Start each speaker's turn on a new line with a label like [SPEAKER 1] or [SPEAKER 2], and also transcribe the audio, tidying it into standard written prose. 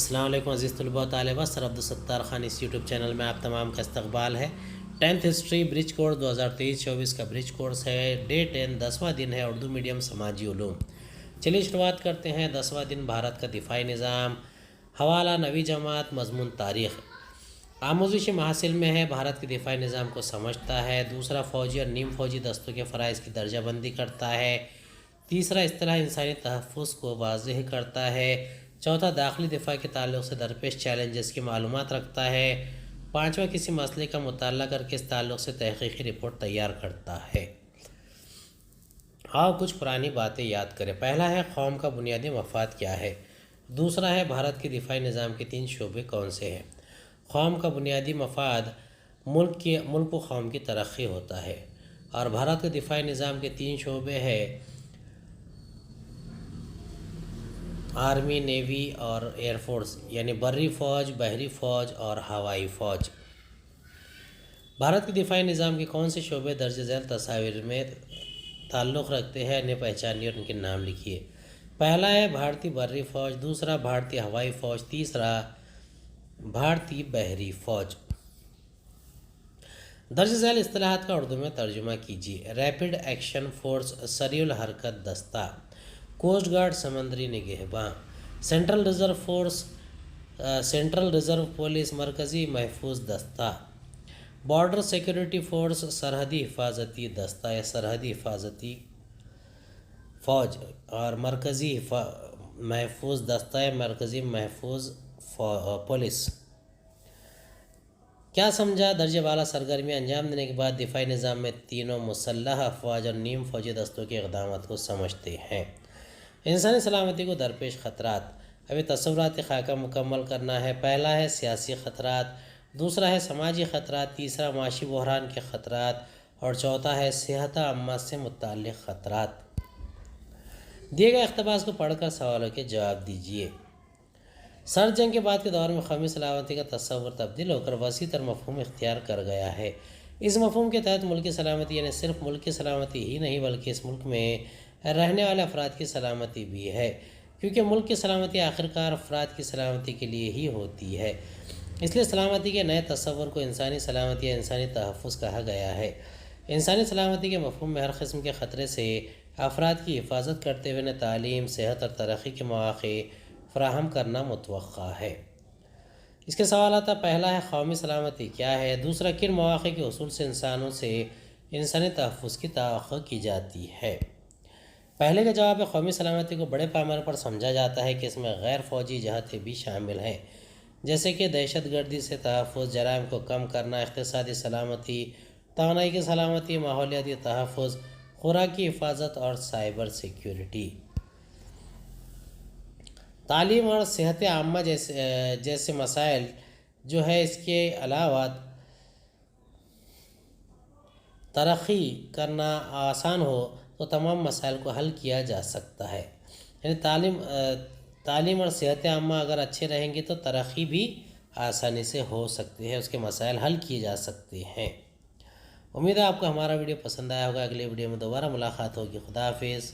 [SPEAKER 1] السلام علیکم عزیز طلباء و طالبات، سر عبدالستار خان اس یوٹیوب چینل میں آپ تمام کا استقبال ہے۔ 10th ہسٹری برج کورس 2023-24 کا برج کورس ہے۔ ڈے 10 10واں دن ہے، اردو میڈیم سماجی علوم۔ چلیے شروعات کرتے ہیں۔ 10واں دن بھارت کا دفاعی نظام، حوالہ 9ویں جماعت، مضمون تاریخ۔ آموزشی محاصل میں ہے، بھارت کے دفاعی نظام کو سمجھتا ہے۔ دوسرا، فوجی اور نیم فوجی دستوں کے فرائض کی درجہ بندی کرتا ہے۔ تیسرا، اصطلاح انسانی تحفظ کو واضح کرتا ہے۔ چوتھا، داخلی دفاع کے تعلق سے درپیش چیلنجز کی معلومات رکھتا ہے۔ پانچواں، کسی مسئلے کا مطالعہ کر کے اس تعلق سے تحقیقی رپورٹ تیار کرتا ہے۔ کچھ پرانی باتیں یاد کریں۔ پہلا ہے، قوم کا بنیادی مفاد کیا ہے؟ دوسرا ہے، بھارت کے دفاعی نظام کے 3 شعبے کون سے ہیں؟ قوم کا بنیادی مفاد ملک و قوم کی ترقی ہوتا ہے، اور بھارت کے دفاعی نظام کے 3 شعبے ہیں: آرمی، نیوی اور ایئر فورس، یعنی بری فوج، بحری فوج اور ہوائی فوج۔ بھارت کے دفاعی نظام کے کون سے شعبے درج ذیل تصاویر میں تعلق رکھتے ہیں؟ انہیں پہچانیے اور ان کے نام لکھیے۔ پہلا ہے بھارتی بری فوج، دوسرا بھارتی ہوائی فوج، تیسرا بھارتی بحری فوج۔ درج ذیل اصطلاحات کا اردو میں ترجمہ کیجیے۔ ریپڈ ایکشن فورس، سریع الحرکت دستہ، کوسٹ گارڈ سمندری نگہباں، central reserve force, central reserve police مرکزی محفوظ دستہ، بارڈر سیکورٹی فورس سرحدی حفاظتی دستہ یا سرحدی حفاظتی فوج، اور مرکزی محفوظ دستہ یا مرکزی محفوظ پولیس۔ کیا سمجھا؟ درجہ بالا سرگرمی انجام دینے کے بعد دفاعی نظام میں تینوں مسلح افواج اور نیم فوجی دستوں کے اقدامات کو سمجھتے ہیں۔ انسانی سلامتی کو درپیش خطرات۔ ابھی تصوراتی خاکہ مکمل کرنا ہے۔ پہلا ہے سیاسی خطرات، دوسرا ہے سماجی خطرات، تیسرا معاشی بحران کے خطرات، اور چوتھا ہے صحت عامہ سے متعلق خطرات۔ دیے گئے اقتباس کو پڑھ کر سوالوں کے جواب دیجیے۔ سرد جنگ کے بعد کے دور میں قومی سلامتی کا تصور تبدیل ہو کر وسیع تر مفہوم اختیار کر گیا ہے۔ اس مفہوم کے تحت ملکی سلامتی یعنی صرف ملک کی سلامتی ہی نہیں بلکہ اس ملک میں رہنے والے افراد کی سلامتی بھی ہے، کیونکہ ملک کی سلامتی آخرکار افراد کی سلامتی کے لیے ہی ہوتی ہے۔ اس لیے سلامتی کے نئے تصور کو انسانی سلامتی یا انسانی تحفظ کہا گیا ہے۔ انسانی سلامتی کے مفہوم میں ہر قسم کے خطرے سے افراد کی حفاظت کرتے ہوئے انہیں تعلیم، صحت اور ترقی کے مواقع فراہم کرنا متوقع ہے۔ اس کے سوالات: پہلا ہے، قومی سلامتی کیا ہے؟ دوسرا، کن مواقع کے حصول سے انسانوں سے انسانی تحفظ کی توقع کی جاتی ہے؟ پہلے کا جواب ہے، قومی سلامتی کو بڑے پیمانے پر سمجھا جاتا ہے کہ اس میں غیر فوجی جہتیں بھی شامل ہیں، جیسے کہ دہشت گردی سے تحفظ، جرائم کو کم کرنا، اقتصادی سلامتی، توانائی کی سلامتی، ماحولیاتی تحفظ، خوراک کی حفاظت اور سائبر سیکیورٹی۔ تعلیم اور صحت عامہ جیسے مسائل جو ہے، اس کے علاوہ ترقی کرنا آسان ہو تو تمام مسائل کو حل کیا جا سکتا ہے۔ یعنی تعلیم اور صحت عامہ اگر اچھے رہیں گے تو ترقی بھی آسانی سے ہو سکتی ہے، اس کے مسائل حل کیے جا سکتے ہیں۔ امید ہے آپ کو ہمارا ویڈیو پسند آیا ہوگا۔ اگلے ویڈیو میں دوبارہ ملاقات ہوگی۔ خدا حافظ۔